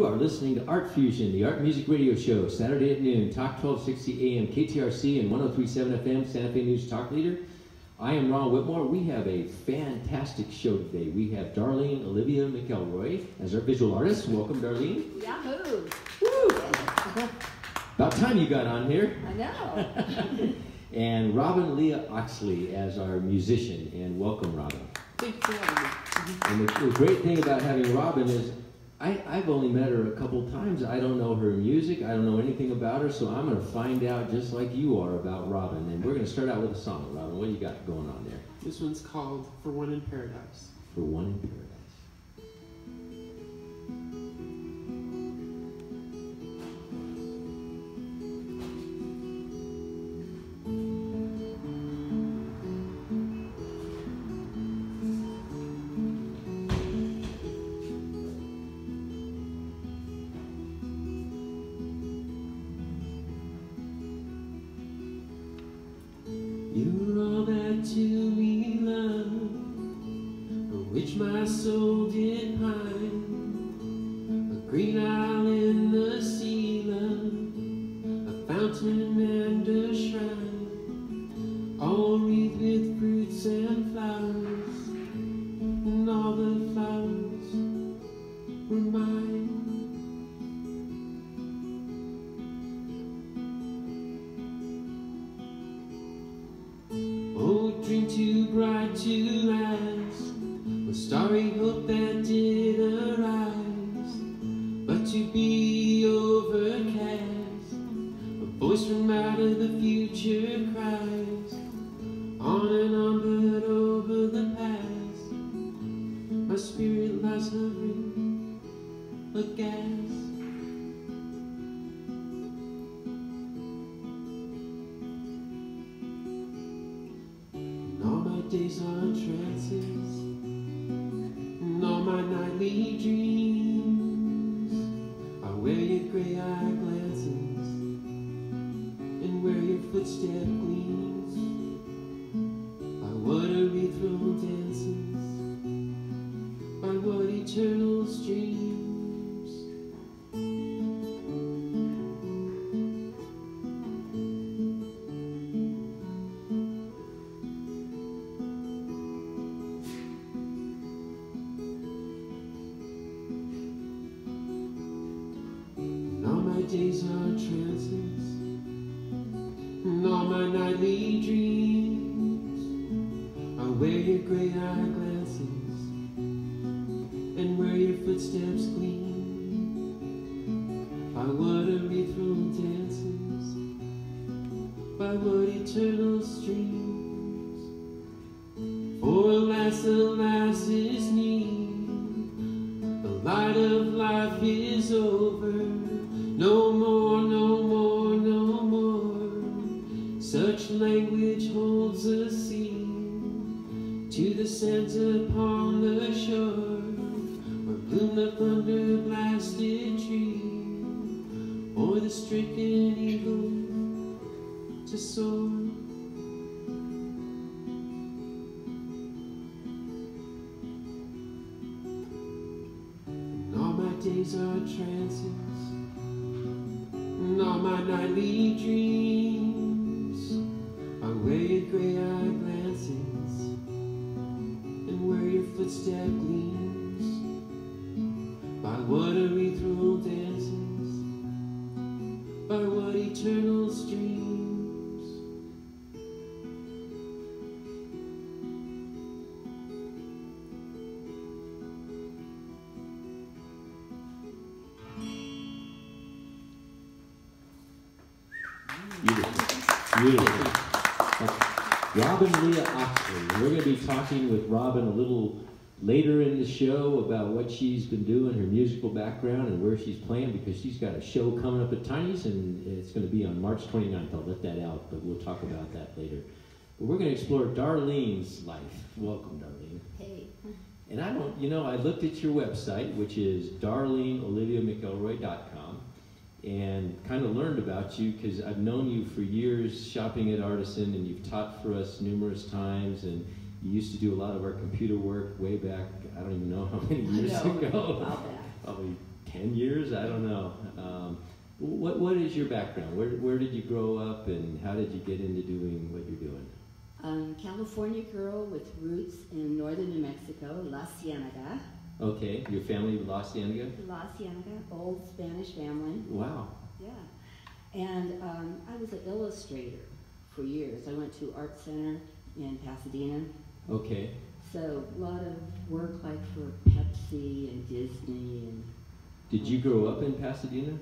You are listening to Art Fusion, the art music radio show, Saturday at noon, Talk 1260 AM, KTRC, and 103.7 FM, Santa Fe News Talk Leader. I am Ron Whitmore. We have a fantastic show today. We have Darlene Lia McElroy as our visual artist. Welcome, Darlene. Yahoo! Woo! About time you got on here. I know. And Robin Lia Oxley as our musician. And welcome, Robin. Thanks for having me. And the great thing about having Robin is I've only met her a couple times. I don't know her music. I don't know anything about her, so I'm going to find out just like you are about Robin. And we're going to start out with a song. Robin, what do you got going on there? This one's called For One in Paradise. For One in Paradise. You're all that to me, love, for which my soul did pine. A green isle in the sea, love, a fountain and a shrine, all wreathed with fruits and flowers, and all the flowers were mine. Oh, dream too bright to last, with starry hope that did arise, but to be overcast. A voice from out of the future cries, on and on but over the past. My spirit lies hovering, aghast. Days are trances, and all my nightly dreams are where your gray eye glances, and where your footstep gleams, by what a wreath-roll dances, by what eternal streams. Days are trances, and all my nightly dreams are where your gray eye glances, and where your footsteps gleam, by what a wreath-roll dances, by what eternal streams. For alas is near, the light of life is over. No more, no more, no more. Such language holds a seal to the sands upon the shore, or bloom the thunder-blasted tree, or the stricken eagle to soar. And all my days are trances, and all my nightly dreams are where your gray eye glances, and where your footstep gleams, by what a wreath-roll dances, by what eternal streams. Beautiful. Robin Lia Oxley. We're going to be talking with Robin a little later in the show about what she's been doing, her musical background, and where she's playing, because she's got a show coming up at Tiny's, and it's going to be on March 29th. I'll let that out, but we'll talk about that later. But we're going to explore Darlene's life. Welcome, Darlene. Hey. And I looked at your website, which is darleneoliviamcelroy.com. And kind of learned about you because I've known you for years shopping at Artisan, and you've taught for us numerous times, and you used to do a lot of our computer work way back, I don't even know how many years ago. About that. Probably 10 years? I don't know. What is your background? Where did you grow up, and how did you get into doing what you're doing? California girl with roots in northern New Mexico, La Cienega. Okay, your family, La Cienega? La Cienega, old Spanish family. Wow. Yeah. And I was an illustrator for years. I went to Art Center in Pasadena. Okay. So a lot of work like for Pepsi and Disney. And did you grow up in Pasadena?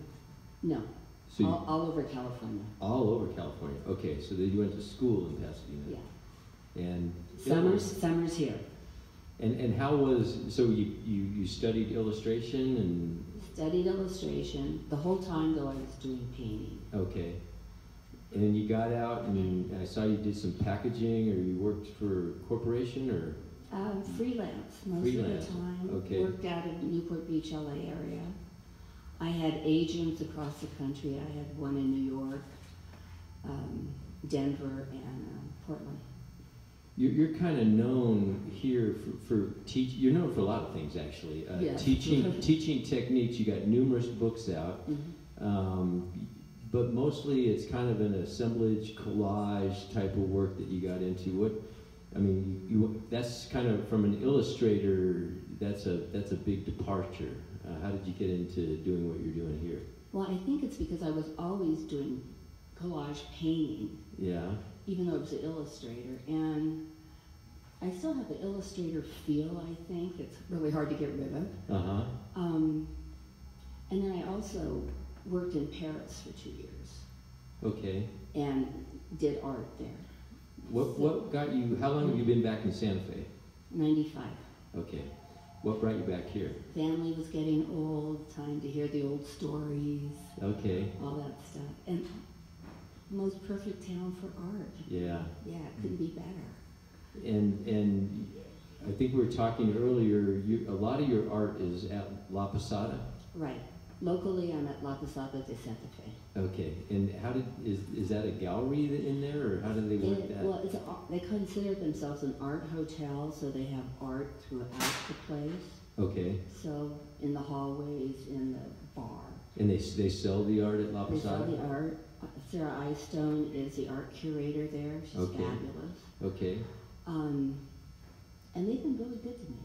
No. So all over California. All over California. Okay, so then you went to school in Pasadena. Yeah. And summers here. And how was, so you studied illustration and? Studied illustration. The whole time though I was doing painting. Okay. And then you got out and I saw you did some packaging, or you worked for a corporation, or? Freelance most Freelance. of the time. Okay. Worked out in Newport Beach, LA area. I had agents across the country. I had one in New York, Denver, and Portland. You're kind of known here for teach. You're known for a lot of things, actually. Yes. Teaching techniques. You got numerous books out, but mostly it's kind of an assemblage, collage type of work that you got into. What, I mean, that's kind of, from an illustrator. That's a big departure. How did you get into doing what you're doing here? Well, I think it's because I was always doing collage painting. Yeah. Even though I was an illustrator, and I still have the illustrator feel. I think it's really hard to get rid of. And then I also worked in Paris for 2 years. Okay. And did art there. What got you? How long have you been back in Santa Fe? 95. Okay. What brought you back here? Family was getting old. Time to hear the old stories. Okay. All that stuff. And most perfect town for art. Yeah. Yeah, it couldn't be better. And I think we were talking earlier, a lot of your art is at La Posada? Right. Locally, I'm at La Posada de Santa Fe. Okay. And is that a gallery in there, or how do they work that? Well, they consider themselves an art hotel, so they have art throughout the place. Okay. So in the hallways, in the bar. And they sell the art at La Posada? They sell the art. Sarah Eyestone is the art curator there. She's fabulous. Okay. And they've been really good to me.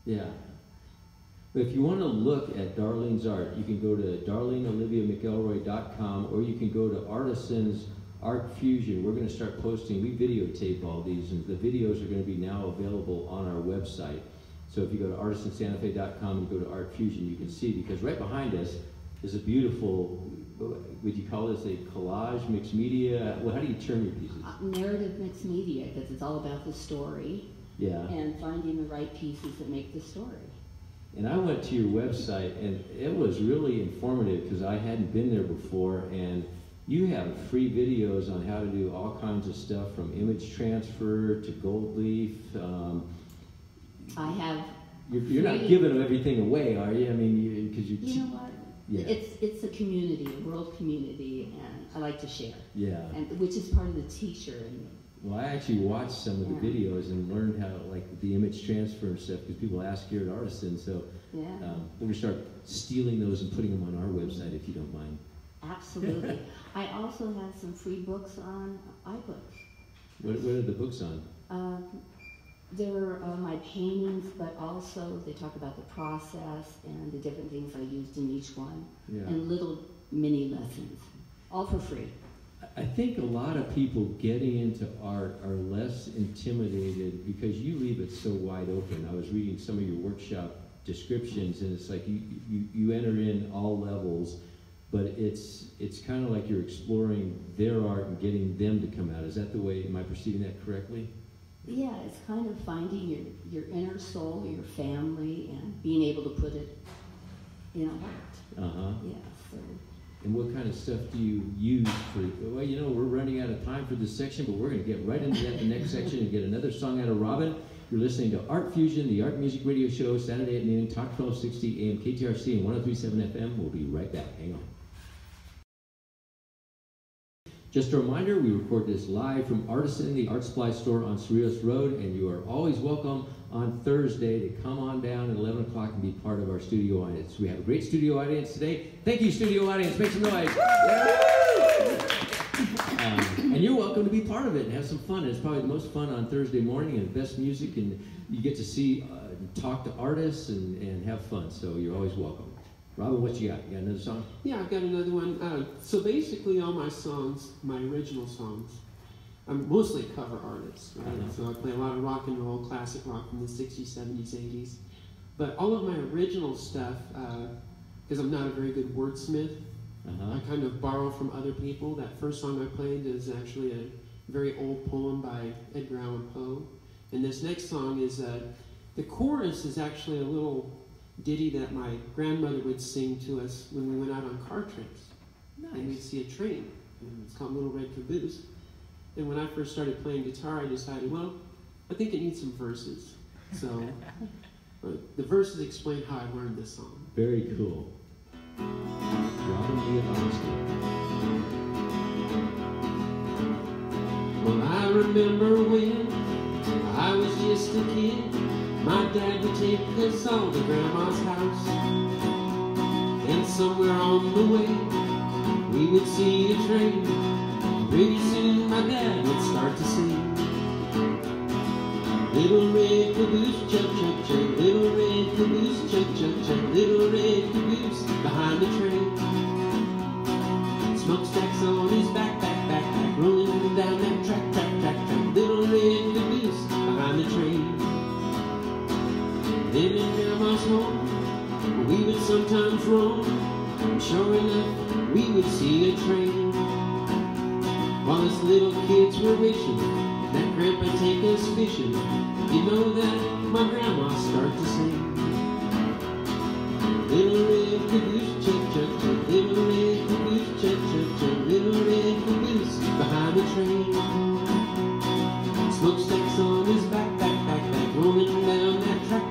Yeah. But if you want to look at Darlene's art, you can go to darleneoliviamcelroy.com, or you can go to Artisan's Art Fusion. We're going to start posting. We videotape all these, and the videos are going to be now available on our website. So if you go to artisansantafe.com and go to Art Fusion, you can see, because right behind us is a beautiful, would you call this a collage, mixed media? Well, how do you term your pieces? Narrative mixed media, because it's all about the story. Yeah. And finding the right pieces that make the story. And I went to your website, and it was really informative because I hadn't been there before, and you have free videos on how to do all kinds of stuff, from image transfer to gold leaf. I have. You're not giving everything away, are you? I mean, because you know what? Yeah. It's a community, a world community, and I like to share. Yeah. And which is part of the teacher. Well, I actually watched some of the videos and learned how, like, the image transfer and stuff, because people ask here at Artisan. So we're going to start stealing those and putting them on our website, if you don't mind. Absolutely. I also have some free books on iBooks. What are the books on? They're my paintings, but also they talk about the process and the different things I used in each one, and little mini lessons, all for free. I think a lot of people getting into art are less intimidated because you leave it so wide open. I was reading some of your workshop descriptions, and it's like you enter in all levels, but it's kind of like you're exploring their art and getting them to come out. Is that the way, am I perceiving that correctly? Yeah, it's kind of finding your inner soul, your family, and being able to put it in art. Uh-huh. Yeah, so. And what kind of stuff do you use for, well, you know, we're running out of time for this section, but we're going to get right into that, the next section, and get another song out of Robin. You're listening to Art Fusion, the art music radio show, Saturday at noon, Talk 1260 AM KTRC and 103.7 FM. We'll be right back. Hang on. Just a reminder, we record this live from Artisan, the art supply store on Cerritos Road, and you are always welcome on Thursday to come on down at 11 o'clock and be part of our studio audience. We have a great studio audience today. Thank you, studio audience. Make some noise. And you're welcome to be part of it and have some fun. It's probably the most fun on Thursday morning and the best music, and you get to see, talk to artists and have fun, so you're always welcome. Robin, what you got? You got another song? Yeah, I've got another one. So basically all my songs, my original songs, I'm mostly a cover artist, right? So I play a lot of rock and roll, classic rock from the 60s, 70s, 80s. But all of my original stuff, because I'm not a very good wordsmith, I kind of borrow from other people. That first song I played is actually a very old poem by Edgar Allan Poe. And this next song is, the chorus is actually a little ditty that my grandmother would sing to us when we went out on car trips. Nice. And we'd see a train. And it's called Little Red Caboose. And when I first started playing guitar, I decided, well, I think it needs some verses. So the verses explain how I learned this song. Very cool. Robin Lia Oxley. Well, I remember when I was just a kid, my dad would take us all to Grandma's house. And somewhere on the way, we would see a train. Pretty soon my dad would start to sing. Little red caboose, chug, chug, chug. Little red caboose, chug, chug, chug. Little red caboose behind the train. Smokestacks on his back, rolling down that track. Little red caboose behind the train. Then in Grandma's home, we would sometimes roam, and sure enough, we would see a train. While us little kids were wishing that Grandpa'd take us fishing, you know that my grandma started to sing. Little red caboose, chug, chug, chug. Little red caboose, chug, chug, chug. Little red caboose behind the train. Smokestacks on his back, rolling down that track.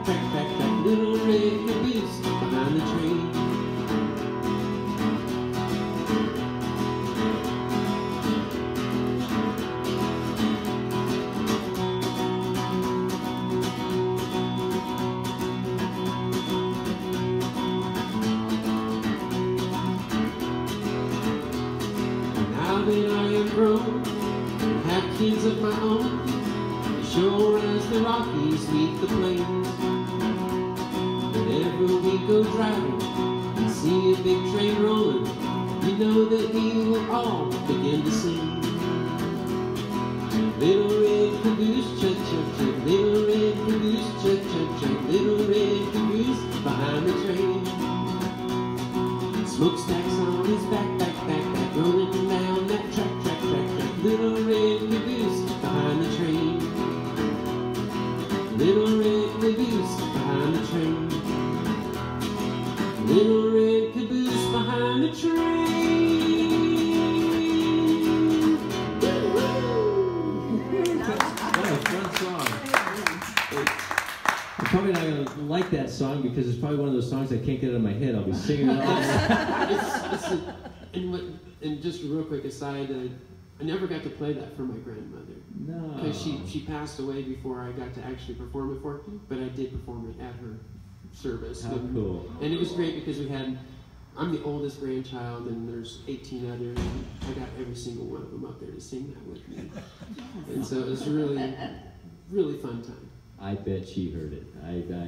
Little red caboose behind the train. Now that I am grown and have kids of my own, sure as the Rockies meet the plains. Whenever we go driving and see a big train rolling, you know that we will all begin to sing. Little red caboose, chug, chug, chug. Little red caboose, chug, chug, chug. Little red caboose behind the train. Smokestacks on his back, rolling down that track. Little red caboose behind the train. Little red caboose behind the train. Little red caboose behind the train. What a fun song. I'm probably not going to like that song because it's probably one of those songs I can't get out of my head. I'll be singing it all. And just a real quick aside, I never got to play that for my grandmother. No. Because she passed away before I got to actually perform it for her, but I did perform it at her service. How cool. And it was great because I'm the oldest grandchild and there's 18 others, and I got every single one of them up there to sing that with me. And so it was really, really fun time. I bet she heard it.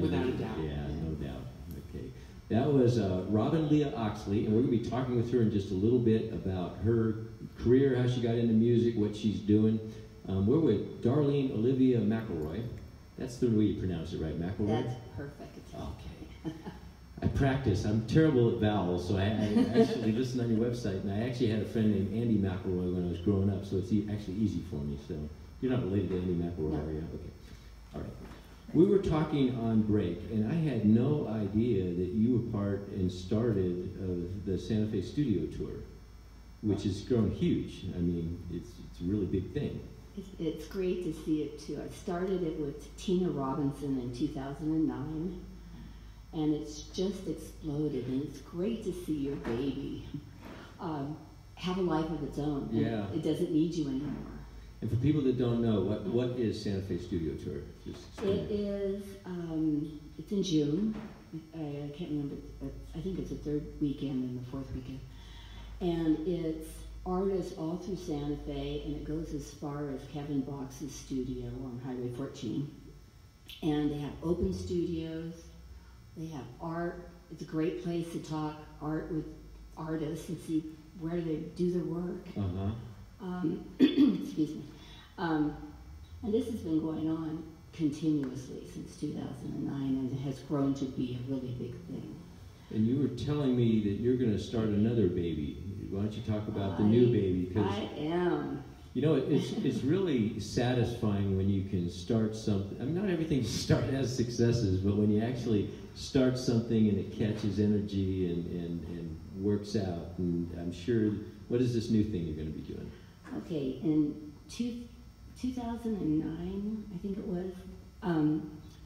Without a doubt. Yeah, no doubt. Okay. That was Robin Lia Oxley, and we're going to be talking with her in just a little bit about her career, how she got into music, what she's doing. We're with Darlene Olivia McElroy. That's the way you pronounce it, right? McElroy? That's perfect. Okay. I practice. I'm terrible at vowels, so I actually listened on your website, and I actually had a friend named Andy McElroy when I was growing up, so it's actually easy for me. So you're not related to Andy McElroy, are you? Okay. All right. We were talking on break, and I had no idea that you were part and started of the Santa Fe Studio Tour, which has grown huge. I mean, it's a really big thing. It's great to see it too. I started it with Tina Robinson in 2009, and it's just exploded, and it's great to see your baby have a life of its own. Yeah. It doesn't need you anymore. And for people that don't know, what is Santa Fe Studio Tour? Just explain. It is, it's in June. I can't remember, I think it's the third weekend and the fourth weekend. And it's artists all through Santa Fe, and it goes as far as Kevin Box's studio on Highway 14. And they have open studios, they have art. It's a great place to talk art with artists and see where they do their work. Excuse me. And this has been going on continuously since 2009, and it has grown to be a really big thing. And you were telling me that you're going to start another baby. Why don't you talk about the new baby? I am. You know, it's really satisfying when you can start something. I mean, not everything has successes, but when you actually start something and it catches energy and works out. And I'm sure, what is this new thing you're going to be doing? Okay, in 2009, I think it was,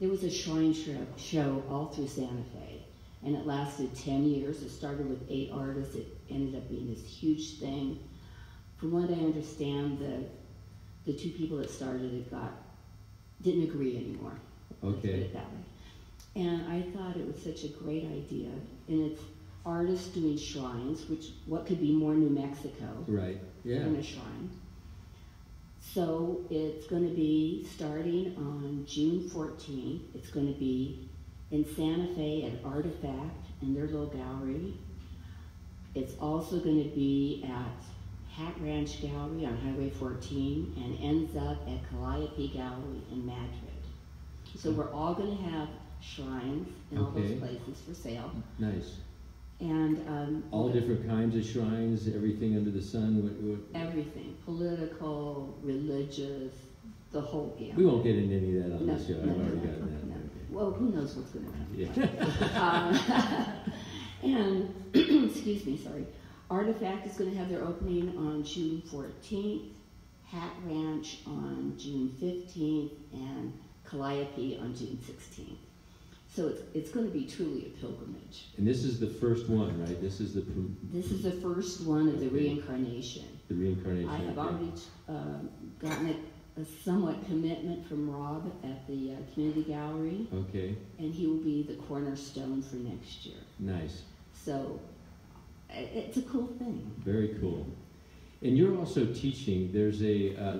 there was a shrine show all through Santa Fe, and it lasted 10 years. It started with 8 artists. It ended up being this huge thing. From what I understand, the 2 people that started it didn't agree anymore. Okay. Let's put it that way. And I thought it was such a great idea. And it's artists doing shrines, which what could be more New Mexico right. Yeah. than a shrine. So it's going to be starting on June 14th. It's going to be in Santa Fe at Artifact in their little gallery. It's also going to be at Hat Ranch Gallery on Highway 14 and ends up at Calliope Gallery in Madrid. So we're all going to have shrines in all those places for sale. Nice. And all different kinds of shrines, everything under the sun. Everything, political, religious, the whole gamut. We won't get into any of that on this show. I've already got that. No. Well, who knows what's going to happen? Yeah. And excuse me, sorry. Artifact is going to have their opening on June 14th, Hat Ranch on June 15th, and Calliope on June 16th. So it's going to be truly a pilgrimage. And this is the first one, right? This is the first one of the reincarnation. The reincarnation. I have already gotten a somewhat commitment from Rob at the community gallery. Okay. And he will be the cornerstone for next year. Nice. So it's a cool thing. Very cool. And you're also teaching. There's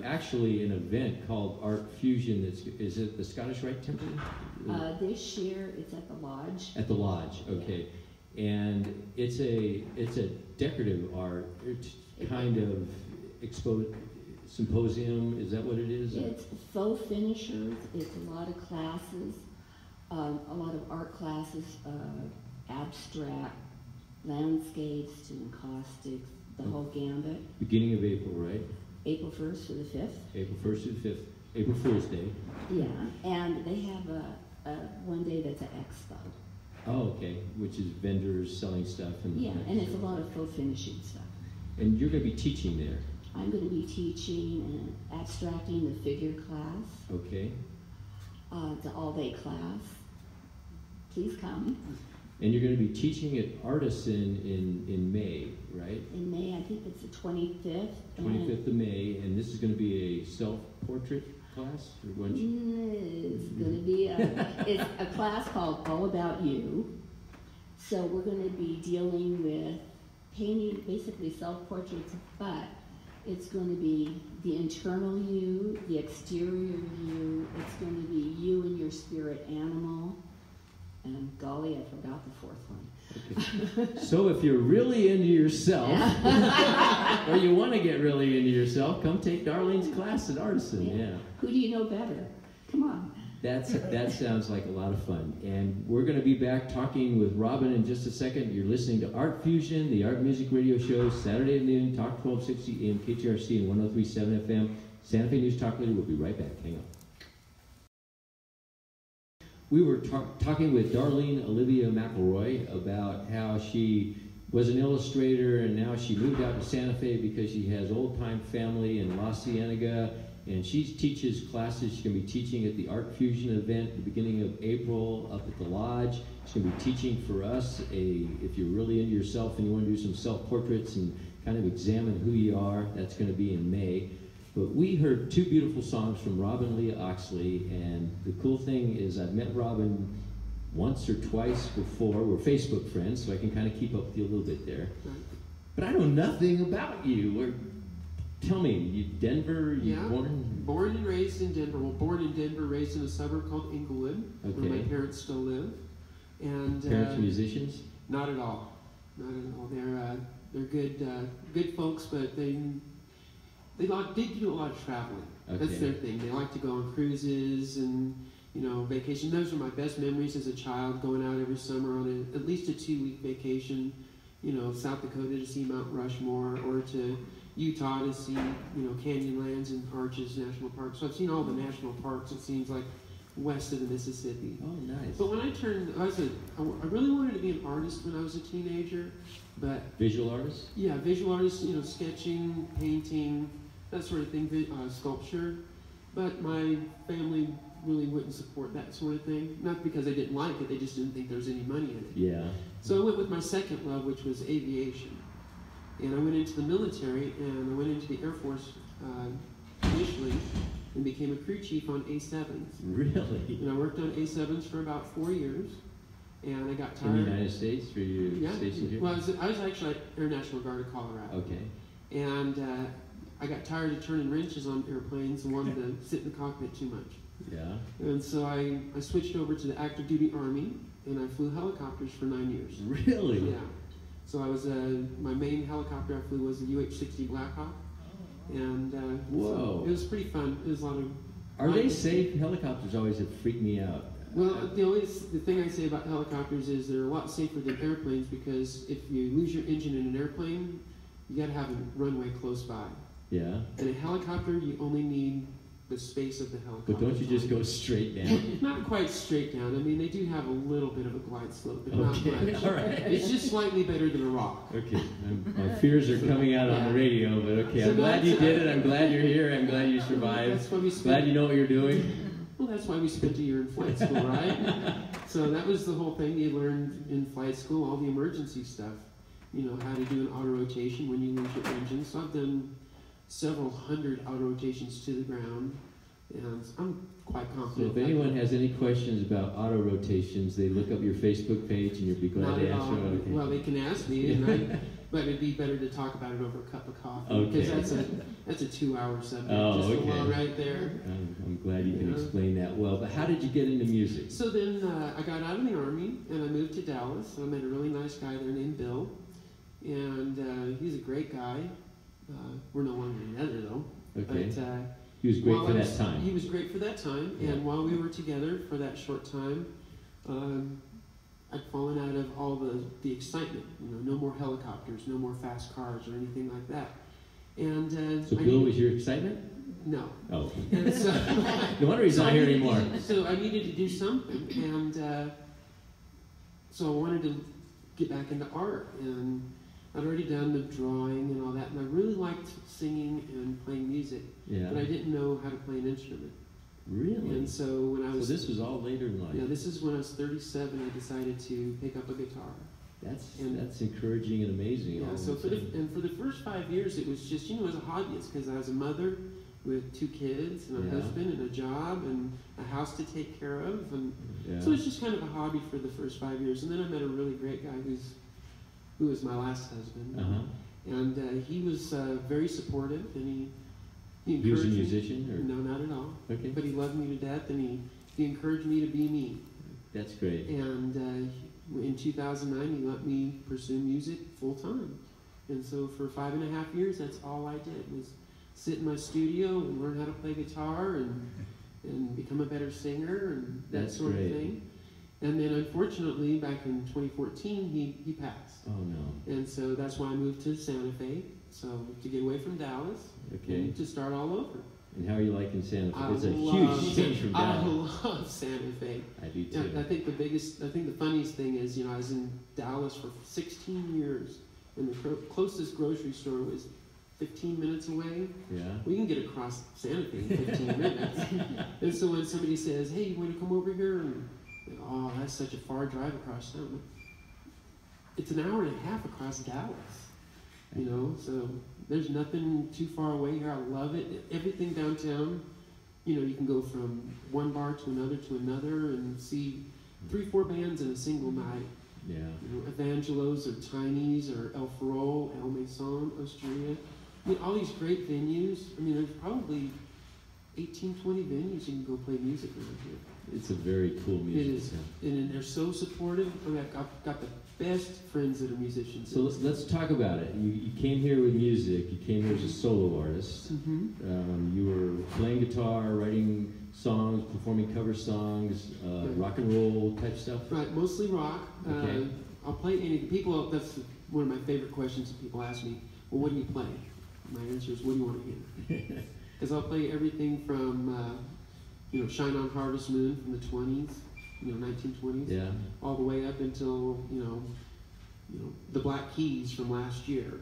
actually an event called Art Fusion. Is it the Scottish Rite Temple? This year it's at the Lodge. At the Lodge, okay. Yeah. And it's a decorative art kind of symposium. Is that what it is? It's faux finishers. It's a lot of classes, a lot of art classes, abstract, landscapes to encaustics, the whole gambit. Beginning of April, right? April 1st to the 5th. April 1st to the 5th. April Fool's Day. Yeah, and they have one day that's an expo. Oh, okay. Which is vendors selling stuff. And it's a lot of faux finishing stuff. And you're going to be teaching there. I'm going to be teaching and abstracting the figure class. Okay. The all-day class. Please come. And you're going to be teaching at Artisan in May, right? In May, I think it's the 25th. 25th of May, and this is going to be a self-portrait class? It's going to be it's a class called All About You. So we're going to be dealing with painting, basically self-portraits, but it's going to be the internal you, the exterior you. It's going to be you and your spirit animal. And golly, I forgot the 4th one. Okay. So if you're really into yourself, or you want to get really into yourself, come take Darlene's class at Artisan. Yeah. Who do you know better? Come on. That sounds like a lot of fun. And we're going to be back talking with Robin in just a second. You're listening to Art Fusion, the art music radio show, Saturday at noon, Talk 1260 AM, KTRC and 103.7 FM. Santa Fe News Talk Leader. We'll be right back. Hang on. We were talking with Darlene Olivia McElroy about how she was an illustrator and now she moved out to Santa Fe because she has old-time family in La Cienega, And she teaches classes. She's going to be teaching at the Art Fusion event at the beginning of April up at the Lodge. She's going to be teaching for us, if you're really into yourself and you want to do some self-portraits and kind of examine who you are, that's going to be in May. But we heard two beautiful songs from Robin Lia Oxley, and the cool thing is I've met Robin once or twice before. We're Facebook friends, so I can kind of keep up with you a little bit there. But I know nothing about you. Tell me, you Denver? Born and raised in Denver. Well, born in Denver, raised in a suburb called Inglewood, where my parents still live. And parents musicians? Not at all. Not at all. They're good folks, but they do a lot of traveling. Okay. That's their thing. They like to go on cruises and vacation. Those are my best memories as a child, going out every summer on at least a 2-week vacation. South Dakota to see Mount Rushmore, or to Utah to see, Canyonlands and Arches National Park. So I've seen all the national parks, it seems like, west of the Mississippi. Oh, nice. But when I really wanted to be an artist when I was a teenager, but... Visual artist? Yeah, visual artist, sketching, painting, that sort of thing, sculpture. But my family really wouldn't support that sort of thing. Not because they didn't like it, they just didn't think there was any money in it. Yeah. So I went with my second love, which was aviation. And I went into the military, and I went into the Air Force initially, and became a crew chief on A-7s. Really? And I worked on A-7s for about 4 years, and I got tired. In the United States? Were you stationed here? Well, I was actually at Air National Guard of Colorado. Okay. And I got tired of turning wrenches on airplanes and wanted to sit in the cockpit too much. Yeah. And so I switched over to the active duty Army, and I flew helicopters for 9 years. Really? Yeah. So I was my main helicopter I flew was the UH-60 Blackhawk, and whoa, so it was pretty fun. It was a lot of. Are they safe? Helicopters always have freaked me out. Well, the thing I say about helicopters is they're a lot safer than airplanes, because if you lose your engine in an airplane, you got to have a runway close by. Yeah. In a helicopter, you only need the space of the helicopter. But don't you just go straight down? Not quite straight down. I mean, they do have a little bit of a glide slope, but not much. All right. It's just slightly better than a rock. Okay. My fears are coming out on the radio, but okay. So I'm glad you did it. I'm glad you're here. I'm glad you survived. That's why we glad you know what you're doing. Well, that's why we spent a year in flight school, right? So that was the whole thing. You learned in flight school all the emergency stuff. How to do an auto rotation when you lose your engine. So I've done several hundred auto rotations to the ground, and I'm quite confident. So if anyone has any questions about auto rotations, they look up your Facebook page, and you'll be glad to answer. Okay. Well, they can ask me, but it'd be better to talk about it over a cup of coffee, because that's a 2-hour subject. Alone right there. I'm glad you can explain that well. But how did you get into music? So then I got out of the Army, and I moved to Dallas. I met a really nice guy there named Bill, and he's a great guy. We're no longer together, though. Okay. But, he was great for that time. He was great for that time, and while we were together for that short time, I'd fallen out of all the excitement. No more helicopters, no more fast cars, or anything like that. And so Bill was your excitement? No. Oh. And so, no wonder he's not here anymore. So I needed to do something, and so I wanted to get back into art, and I'd already done the drawing and all that, and I really liked singing and playing music, but I didn't know how to play an instrument. Really? And so when I was... So this was all later in life? Yeah, this is when I was 37, I decided to pick up a guitar. That's encouraging and amazing. Yeah, so for the first 5 years, it was just, as a hobbyist, because I was a mother with 2 kids and a husband and a job and a house to take care of, and so it's just kind of a hobby for the first 5 years. And then I met a really great guy who was my last husband, and he was very supportive, and he encouraged me. He was a musician? Or? No, not at all. Okay. But he loved me to death, and he encouraged me to be me. That's great. And in 2009, he let me pursue music full time. And so for 5.5 years, that's all I did, was sit in my studio and learn how to play guitar and become a better singer and that sort of thing. And then unfortunately, back in 2014, he passed. Oh no. And so that's why I moved to Santa Fe, so to get away from Dallas and to start all over. And how are you liking Santa Fe? It's a huge change from Dallas. I love Santa Fe. I do too. I think the funniest thing is, I was in Dallas for 16 years, and the closest grocery store was 15 minutes away. Yeah. We can get across Santa Fe in 15 minutes. And so when somebody says, hey, you want to come over here? And, oh, that's such a far drive across town. It's an hour and a half across Dallas, you know, so there's nothing too far away here. I love it. Everything downtown, you know, you can go from one bar to another and see 3-4 bands in a single night. Yeah. You know, Evangelos or Tiny's or El Farol, El Mason, Osteria. I mean, all these great venues. I mean, there's probably 18, 20 venues you can go play music around here. It's a very cool music. It is, and they're so supportive. I mean, I've got the best friends that are musicians. So let's talk about it. You came here with music. You came here as a solo artist. Mm-hmm. You were playing guitar, writing songs, performing cover songs, rock and roll type stuff. Right, mostly rock. Okay. I'll play anything. People, that's one of my favorite questions that people ask me. Well, what do you play? My answer is, what do you want to hear? Because I'll play everything from, you know, Shine on Harvest Moon from the 20s, you know, 1920s, Yeah. all the way up until, you know, the Black Keys from last year.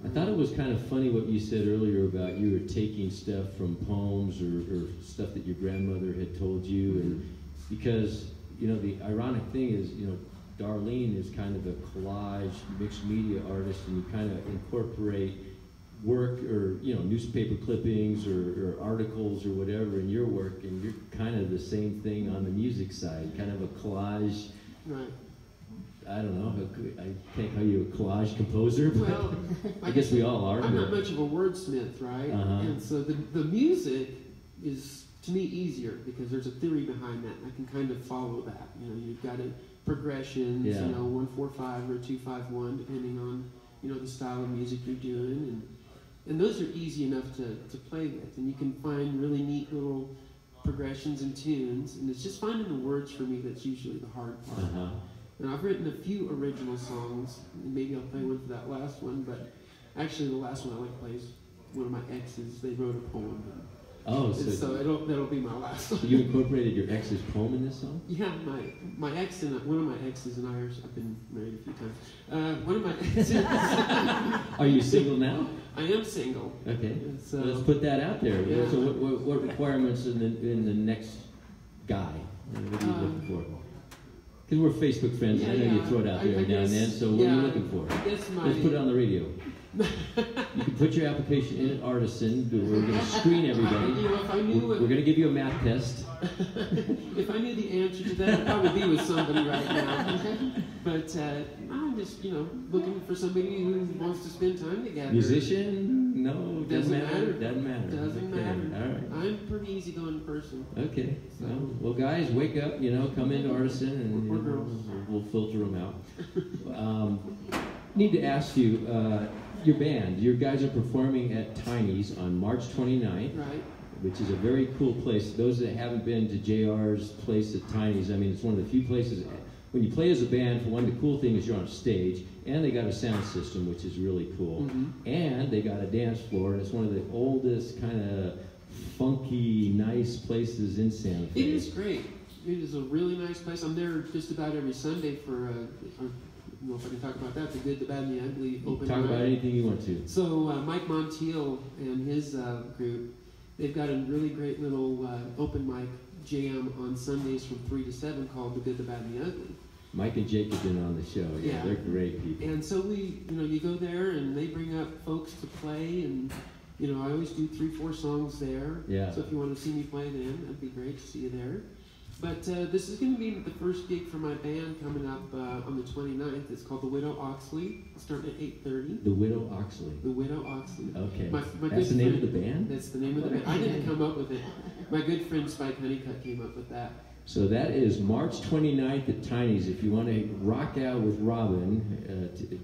I thought it was kind of funny what you said earlier about you were taking stuff from poems or stuff that your grandmother had told you, and because, you know, the ironic thing is, you know, Darlene is kind of a collage mixed media artist, and you kind of incorporate work or, you know, newspaper clippings or articles or whatever in your work, and you're kind of the same thing on the music side, kind of a collage. Right. I don't know, I can't call you a collage composer, but Well, I guess we all are. I'm not much of a wordsmith, right? And so the music is, to me, easier because there's a theory behind that. I can kind of follow that. You know, you've got progressions, you know, 1-4-5 or 2-5-1, depending on, you know, the style of music you're doing, and those are easy enough to play with, and you can find really neat little progressions and tunes, and it's just finding the words for me that's usually the hard part. And I've written a few original songs, and maybe I'll play one for that last one, but actually the last one I like to play is one of my exes. They wrote a poem. Oh, so that'll be my last one. So you incorporated your ex's poem in this song? Yeah, my ex and one of my exes and I I've been married a few times. One of my exes. Are you single now? I am single. Okay. So let's put that out there. Yeah. So what requirements in the next guy? What are you looking for? Because we're Facebook friends, and I know you throw it out there now and then, so what are you looking for? Let's put it on the radio. You can put your application in at Artisan. We're going to screen everybody. You know, if I knew we're going to give you a math test. If I knew the answer to that, I'd probably be with somebody right now. But I'm just, you know, looking for somebody who wants to spend time together. Musician? No, doesn't matter. Doesn't matter. Doesn't okay. matter. All right. I'm a pretty easygoing person. Okay. Well, guys, wake up. You know, come into Artisan, and We're girls. We'll filter them out. Need to ask you. Your band, you guys are performing at Tiny's on March 29th, right? Which is a very cool place. Those that haven't been to JR's place at Tiny's, I mean, it's one of the few places, when you play as a band, for one, the cool thing is you're on stage, and they got a sound system, which is really cool, and they got a dance floor, and it's one of the oldest kind of funky, nice places in Santa Fe. It is great. It is a really nice place. I'm there just about every Sunday for I don't know if I can talk about that, the good, the bad, and the ugly. Open Talk about anything you want to. So Mike Montiel and his group, they've got a really great little open mic jam on Sundays from 3 to 7 called The Good, the Bad, and the Ugly. Mike and Jake have been on the show. Yeah, they're great people. And so you go there and they bring up folks to play, and you know, I always do 3-4 songs there. Yeah. So if you want to see me play then, that'd be great to see you there. But this is going to be the first gig for my band coming up on the 29th. It's called The Widow Oxley. It's starting at 8:30. The Widow Oxley. The Widow Oxley. Okay. My That's the name of the band? That's the name of the band. I didn't come up with it. My good friend Spike Honeycutt came up with that. So that is March 29th at Tiny's. If you want to rock out with Robin,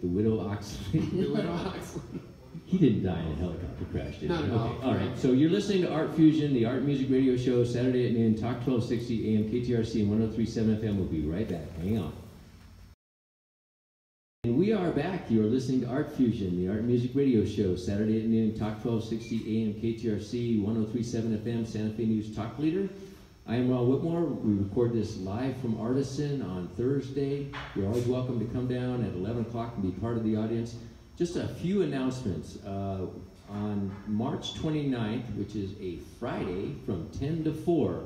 The Widow Oxley. The Widow Oxley. He didn't die in a helicopter crash, did he? Not at all. Okay. All right. So you're listening to Art Fusion, the art music radio show, Saturday at noon, Talk 1260 AM, KTRC, and 103.7 FM. We'll be right back. Hang on. And we are back. You are listening to Art Fusion, the art music radio show, Saturday at noon, Talk 1260 AM, KTRC, 103.7 FM, Santa Fe News Talk Leader. I am Ron Whitmore. We record this live from Artisan on Thursday. You're always welcome to come down at 11 o'clock and be part of the audience. just a few announcements. On March 29th, which is a Friday, from 10 to 4,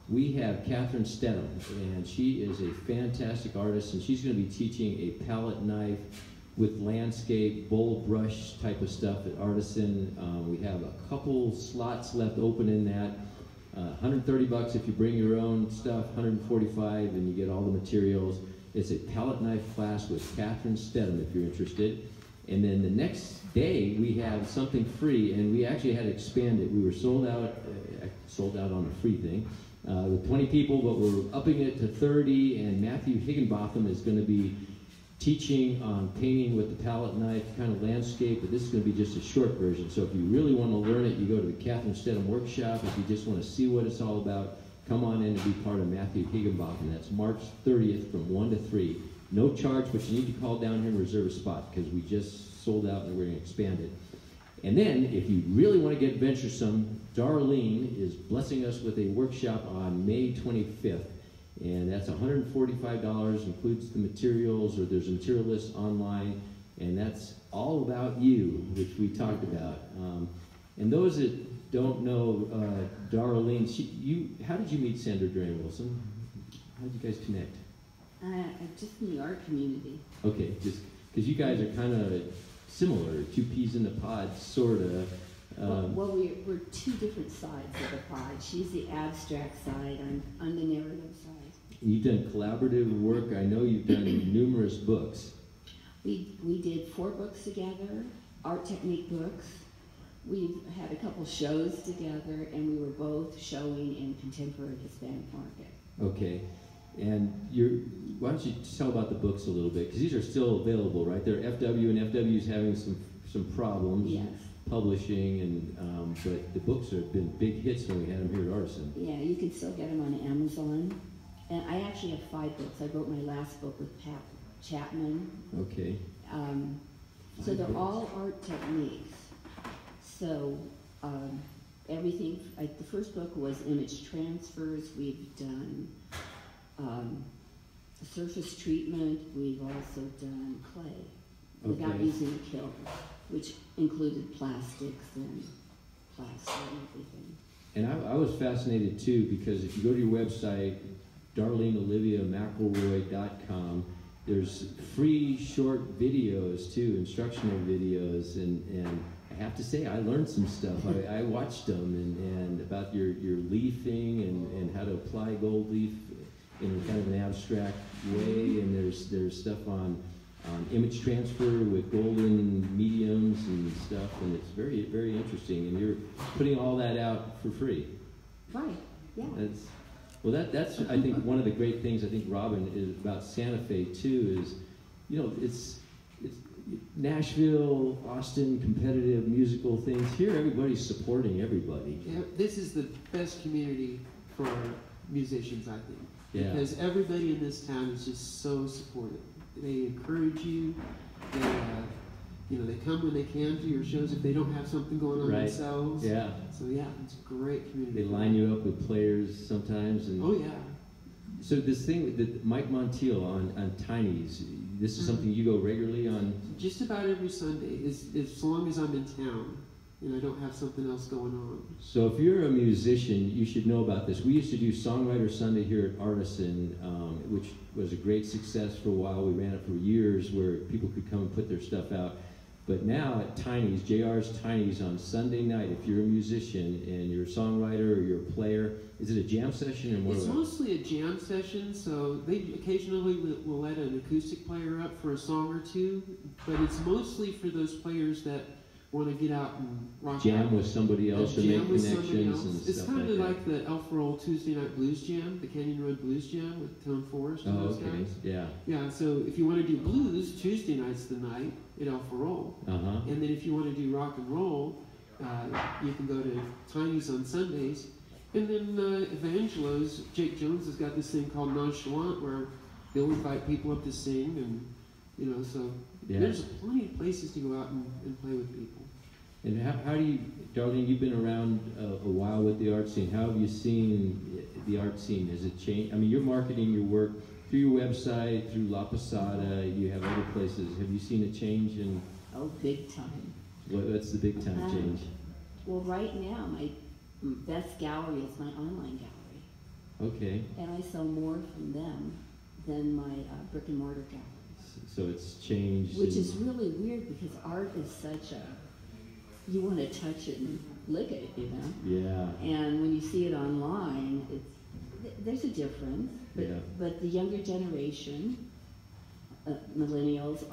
we have Catherine Stedham, and she is a fantastic artist, and she's going to be teaching a palette knife with landscape, bold brush type of stuff at Artisan. We have a couple slots left open in that. $130 if you bring your own stuff, $145 and you get all the materials. It's a palette knife class with Catherine Stedham if you're interested. And then the next day we have something free, and we actually had to expand it. We were sold out on a free thing with 20 people, but we're upping it to 30, and Matthew Higginbotham is going to be teaching on painting with the palette knife, kind of landscape, but this is going to be just a short version. So if you really want to learn it, you go to the Catherine Stedham workshop. If you just want to see what it's all about, come on in and be part of Matthew Higginbotham. That's March 30th from 1 to 3. No charge, but you need to call down here and reserve a spot because we just sold out and we're going to expand it. And then, if you really want to get venturesome, Darlene is blessing us with a workshop on May 25th. And that's $145, includes the materials, or there's a material list online, and that's all about you, which we talked about. And those that don't know Darlene, how did you meet Sandra Drain Wilson? How did you guys connect? Just in the art community. Okay, just because you guys are kind of similar, two peas in a pod, sort of. Well, we're two different sides of the pod. She's the abstract side, I'm the narrative side. You've done collaborative work. I know you've done numerous books. We did 4 books together, art technique books. We've had a couple shows together, and we were both showing in contemporary Hispanic market. Okay. And why don't you tell about the books a little bit? Because these are still available, right? They're FW, and FW is having some problems. Yes. Publishing, and but the books have been big hits when we had them here at Artisan. Yeah, you can still get them on Amazon. And I actually have 5 books. I wrote my last book with Pat Chapman. Okay. So they're all art techniques. So everything, the first book was image transfers. We've done surface treatment. We've also done clay without using a kiln, which included plastics and plaster and everything. And I was fascinated too, because if you go to your website, DarleneMcElroy.com, there's free short videos too, instructional videos, and I have to say I learned some stuff. I watched them and about your leafing and how to apply gold leaf in kind of an abstract way, and there's stuff on image transfer with golden mediums and stuff, and it's very, very interesting, and you're putting all that out for free. Right, yeah. That's I think one of the great things I think Robin is about Santa Fe too is, it's Nashville, Austin, competitive musical things. Here everybody's supporting everybody. Yeah, this is the best community for musicians, I think. Yeah. Because everybody in this town is just so supportive. They encourage you. They come when they can to your shows if they don't have something going on themselves. Yeah. So yeah, it's a great community. They line you up with players sometimes. And oh yeah. So this thing that Mike Montiel on Tiny's, this is something you go regularly on? Just about every Sunday, as long as I'm in town and I don't have something else going on. So if you're a musician, you should know about this. We used to do Songwriter Sunday here at Artisan, which was a great success for a while. We ran it for years where people could come and put their stuff out. But now at Tiny's, JR's Tiny's on Sunday night, if you're a musician and you're a songwriter or you're a player, is it a jam session or more? It's mostly a jam session, so they occasionally will let an acoustic player up for a song or two, but it's mostly for those players that want to get out and rock jam out. with somebody else or make connections and it's stuff kind of like that. The Elf Roll Tuesday Night Blues Jam, the Canyon Road Blues Jam with Tone Forrest and those guys. Yeah. Yeah, so if you want to do blues, Tuesday night's the night at Elf Roll. And then if you want to do rock and roll, you can go to Tiny's on Sundays. And then Evangelos, Jake Jones has got this thing called Nonchalant where they'll invite people up to sing, and so there's plenty of places to go out and play with people. And how do you, Darlene, you've been around a while with the art scene. How have you seen the art scene? Has it changed? I mean, you're marketing your work through your website, through La Posada, you have other places. Have you seen a change in Oh, big time. What's the big time change? Well, right now, my best gallery is my online gallery. Okay. And I sell more from them than my brick and mortar galleries. So it's changed. Which is really weird because art is such a, you want to touch it and lick it, you know? Yeah. And when you see it online, there's a difference. But the younger generation, millennials,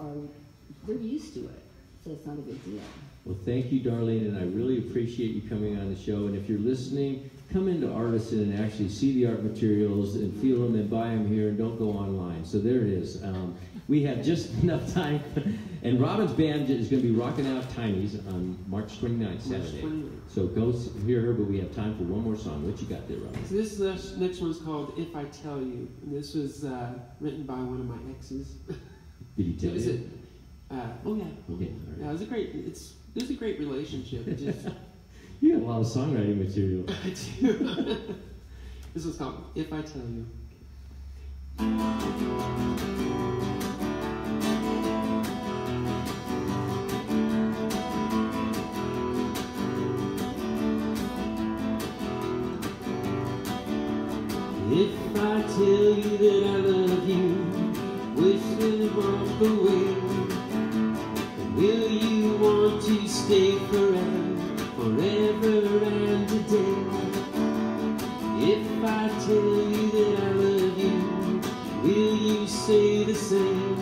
they're used to it. So it's not a big deal. Well, thank you, Darlene, and I really appreciate you coming on the show. And if you're listening, come into Artisan and actually see the art materials and feel them and buy them here and don't go online. So there it is. We have just enough time. And Robin's band is going to be rocking out Tiny's on March 29th, Saturday. March 29th. So go hear her, but we have time for one more song. What you got there, Robin? So this next one's called If I Tell You. And this was written by one of my exes. Did he tell you? Oh yeah. Okay. All right. Yeah, it was a great relationship. It just you got a lot of songwriting material. I do. This was called If I Tell You. If I tell you that I love you, wish to walk away, will you want to stay forever, forever and a day? If I tell you that I love you, will you say the same?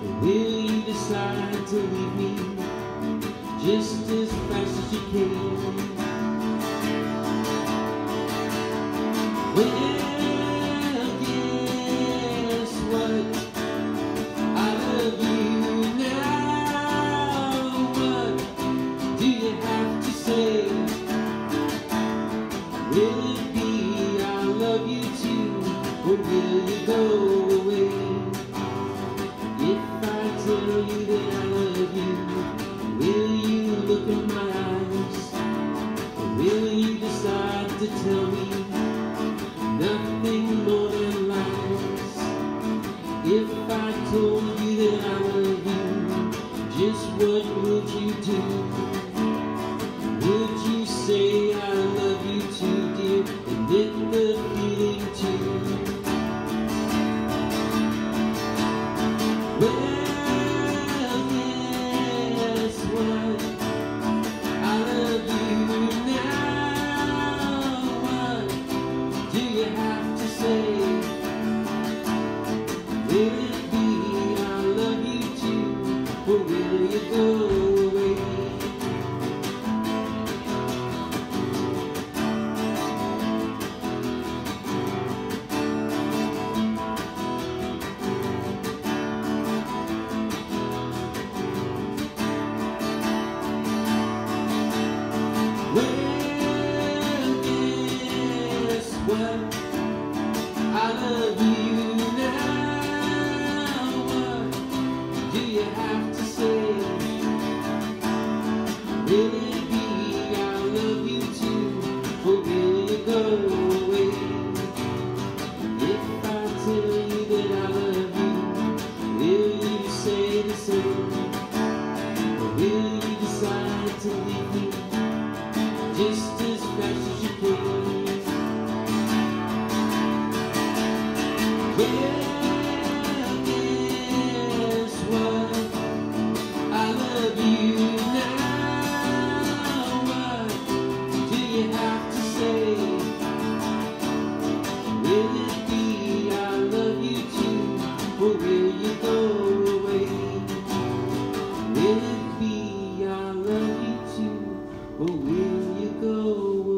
Or will you decide to leave me just as fast as you can? Well, guess what? I love you now. What do you have to say? Will it be I love you too, or will you go away? If I tell you that I love you, will you look in my eyes? Or will you decide to tell me nothing more than lies? If I told you that I love you, just what would you do? Would you say I love you too, dear, admit the feeling too? Well, guess what? I love you now. What do you have to say? Will it be I love you too, or will you go away? Well, guess what? I love you now. What do you have to say? Will it be I love you too, or will you go away? If I tell you that I love you, will you say the same? Or will you decide to leave me just as fast as you can? Well, guess what? I love you now. What do you have to say? Will it be I love you too, or will you go away? Will it be I love you too, or will you go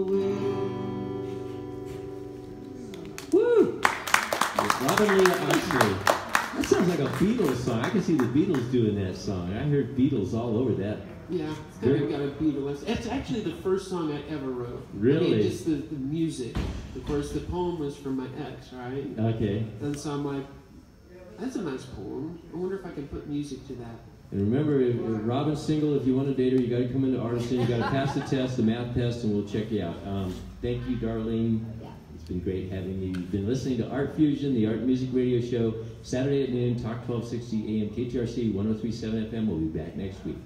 away? Woo! Robin Lia Oxley. That sounds like a Beatles song. I can see the Beatles doing that song. I heard Beatles all over that. Yeah, it's kind of got a Beatles. It's actually the first song I ever wrote. Really? I mean, just the music. Of course, the poem was from my ex, right? Okay. And so I'm like, that's a nice poem. I wonder if I can put music to that. And remember, if Robin's single, if you want to date her, you got to come into Artisan. You got to pass the test, the math test, and we'll check you out. Thank you, Darlene. Yeah. It's It's been great having you. You've been listening to Art Fusion, the art and music radio show, Saturday at noon, Talk 1260 AM, KTRC 103.7 FM. We'll be back next week.